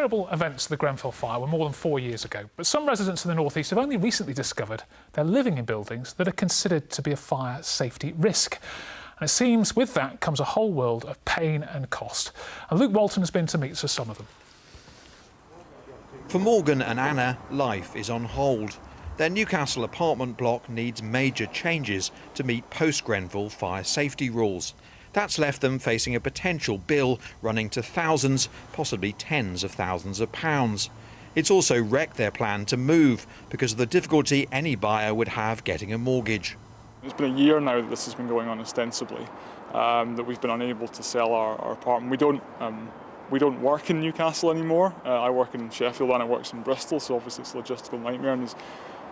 Terrible events of the Grenfell fire were more than 4 years ago, but some residents in the North East have only recently discovered they're living in buildings that are considered to be a fire safety risk. And it seems with that comes a whole world of pain and cost. And Luke Walton has been to meet some of them. For Morgan and Anna, life is on hold. Their Newcastle apartment block needs major changes to meet post-Grenfell fire safety rules. That's left them facing a potential bill running to thousands, possibly tens of thousands of pounds. It's also wrecked their plan to move because of the difficulty any buyer would have getting a mortgage. It's been a year now that this has been going on ostensibly, that we've been unable to sell our apartment. We don't work in Newcastle anymore. I work in Sheffield and I work in Bristol, so obviously it's a logistical nightmare and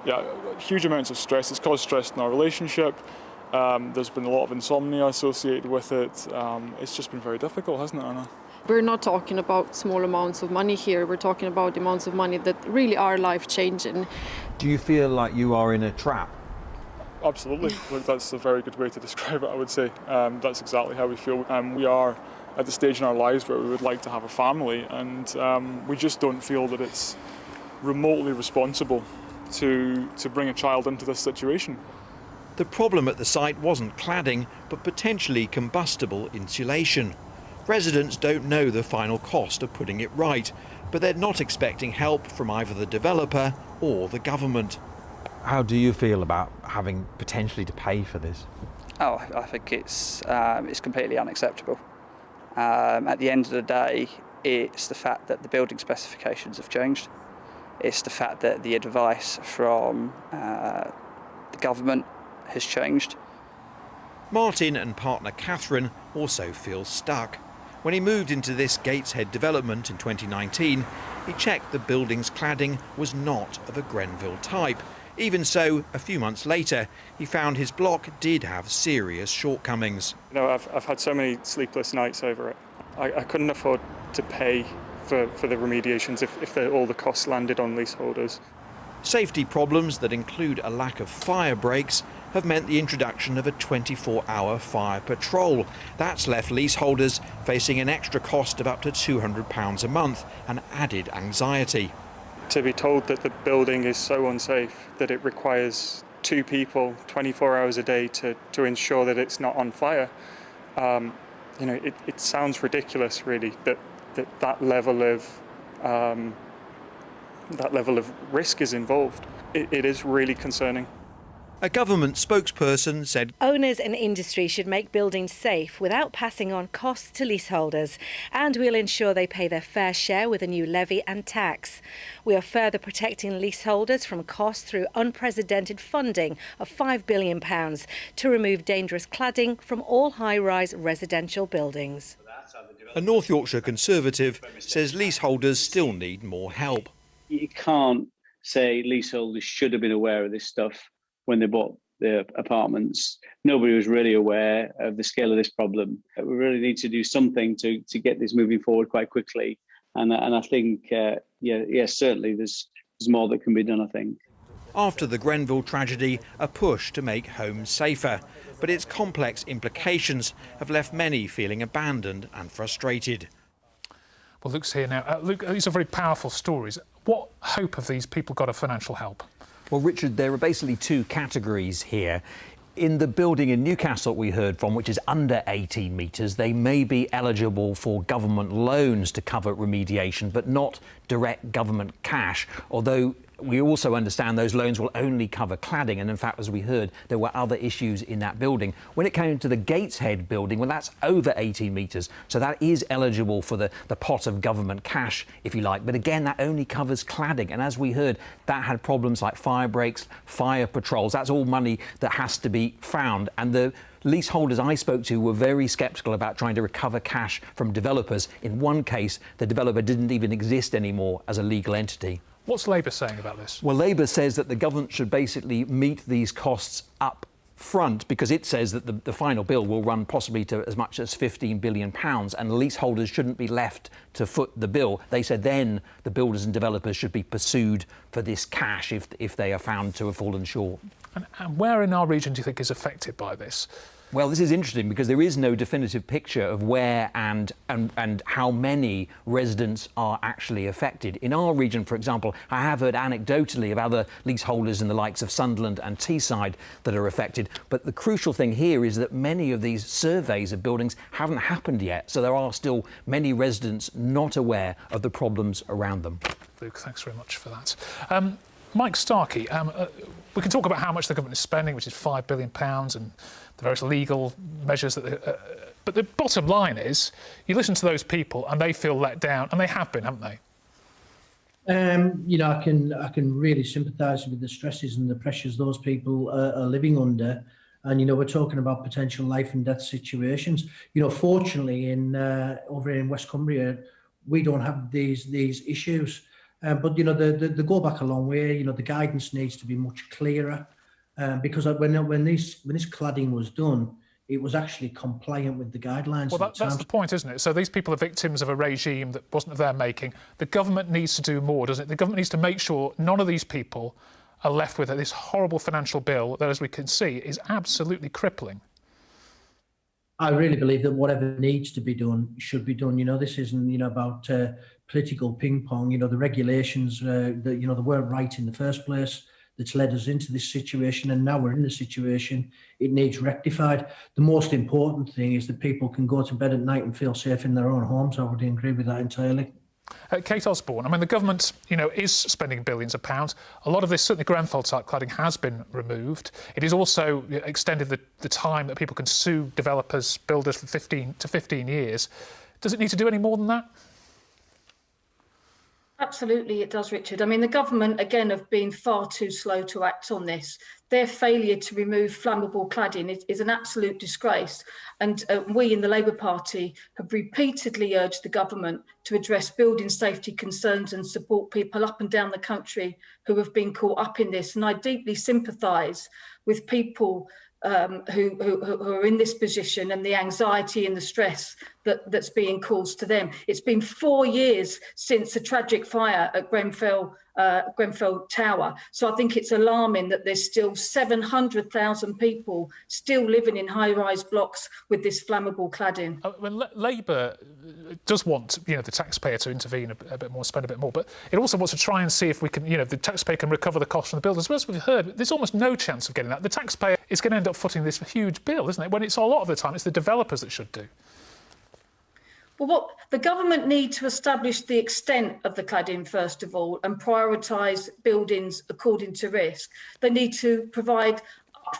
there's huge amounts of stress. It's caused stress in our relationship. There's been a lot of insomnia associated with it. It's just been very difficult, hasn't it, Anna? We're not talking about small amounts of money here. We're talking about amounts of money that really are life-changing. Do you feel like you are in a trap? Absolutely. Look, that's a very good way to describe it, I would say. That's exactly how we feel. We are at the stage in our lives where we would like to have a family, and we just don't feel that it's remotely responsible to bring a child into this situation. The problem at the site wasn't cladding, but potentially combustible insulation. Residents don't know the final cost of putting it right, but they're not expecting help from either the developer or the government. How do you feel about having potentially to pay for this? Oh, I think it's completely unacceptable. At the end of the day, it's the fact that the building specifications have changed. It's the fact that the advice from the government has changed. Martin and partner Catherine also feel stuck. When he moved into this Gateshead development in 2019, he checked the building's cladding was not of a Grenfell type. Even so, a few months later, he found his block did have serious shortcomings. You know, I've had so many sleepless nights over it. I couldn't afford to pay for the remediations if all the costs landed on leaseholders. Safety problems that include a lack of fire breaks have meant the introduction of a 24-hour fire patrol. That's left leaseholders facing an extra cost of up to £200 a month and added anxiety. To be told that the building is so unsafe that it requires 2 people 24 hours a day to ensure that it's not on fire, you know, it sounds ridiculous, really, that level of risk is involved. It is really concerning. A government spokesperson said owners and industry should make buildings safe without passing on costs to leaseholders, and we'll ensure they pay their fair share with a new levy and tax. We are further protecting leaseholders from costs through unprecedented funding of £5 billion to remove dangerous cladding from all high-rise residential buildings. a North Yorkshire Conservative says leaseholders still need more help. You can't say leaseholders should have been aware of this stuff when they bought their apartments. Nobody was really aware of the scale of this problem. We really need to do something to get this moving forward quite quickly. And I think, certainly there's more that can be done, I think. After the Grenfell tragedy, a push to make homes safer. But its complex implications have left many feeling abandoned and frustrated. Well, Luke's here now. Luke, these are very powerful stories. What hope have these people got of financial help? Well, Richard, there are basically two categories here. In the building in Newcastle we heard from, which is under 18 metres, they may be eligible for government loans to cover remediation, but not direct government cash, although we also understand those loans will only cover cladding, and in fact, as we heard, there were other issues in that building. When it came to the Gateshead building, well, that's over 18 metres, so that is eligible for the pot of government cash, if you like, but again, that only covers cladding, and as we heard, that had problems like fire breaks, fire patrols. That's all money that has to be found, and the leaseholders I spoke to were very sceptical about trying to recover cash from developers. In one case, the developer didn't even exist anymore as a legal entity. What's Labour saying about this? Well, Labour says that the government should basically meet these costs up front, because it says that the final bill will run possibly to as much as £15 billion, and leaseholders shouldn't be left to foot the bill. They said then the builders and developers should be pursued for this cash if they are found to have fallen short. And where in our region do you think is affected by this? Well, this is interesting because there is no definitive picture of where and how many residents are actually affected. In our region, for example, I have heard anecdotally of other leaseholders in the likes of Sunderland and Teesside that are affected. But the crucial thing here is that many of these surveys of buildings haven't happened yet. So there are still many residents not aware of the problems around them. Luke, thanks very much for that. Mike Starkie, we can talk about how much the government is spending, which is £5 billion, and the various legal measures that but the bottom line is, you listen to those people and they feel let down, and they have been, haven't they? I can really sympathise with the stresses and the pressures those people are living under, and we're talking about potential life and death situations. Fortunately, over in West Cumbria, we don't have these issues. But they go back a long way. The guidance needs to be much clearer, because when this cladding was done, it was actually compliant with the guidelines. Well, that's the point, isn't it? So these people are victims of a regime that wasn't of their making. The government needs to do more, doesn't it? The government needs to make sure none of these people are left with this horrible financial bill that, as we can see, is absolutely crippling. I really believe that whatever needs to be done should be done. This isn't about political ping pong. The regulations that they weren't right in the first place, that's led us into this situation, and now we're in the situation. It needs rectified. The most important thing is that people can go to bed at night and feel safe in their own homes. I would agree with that entirely. Kate Osborne, I mean, the government, is spending billions of pounds. A lot of this, certainly Grenfell-type cladding, has been removed. It is also extended the time that people can sue developers, builders for 15 years. Does it need to do any more than that? Absolutely, it does, Richard. I mean, the government, again, have been far too slow to act on this. Their failure to remove flammable cladding is an absolute disgrace. And we in the Labour Party have repeatedly urged the government to address building safety concerns and support people up and down the country who have been caught up in this. And I deeply sympathise with people who are in this position, and the anxiety and the stress that's being caused to them. It's been 4 years since the tragic fire at Grenfell Tower. So I think it's alarming that there's still 700,000 people still living in high-rise blocks with this flammable cladding. Labour does want, the taxpayer to intervene a bit more, spend a bit more, but it also wants to try and see if we can, the taxpayer can recover the cost from the builders. As we've heard, there's almost no chance of getting that. The taxpayer is going to end up footing this huge bill, isn't it? When it's a lot of the time, it's the developers that should do. Well, what the government need to establish the extent of the cladding, first of all, and prioritise buildings according to risk. They need to provide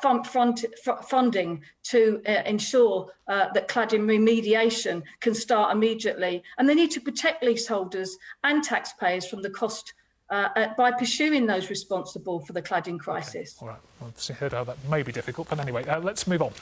funding to ensure that cladding remediation can start immediately. And they need to protect leaseholders and taxpayers from the cost by pursuing those responsible for the cladding crisis. Okay. All right, I've heard how that may be difficult, but anyway, let's move on.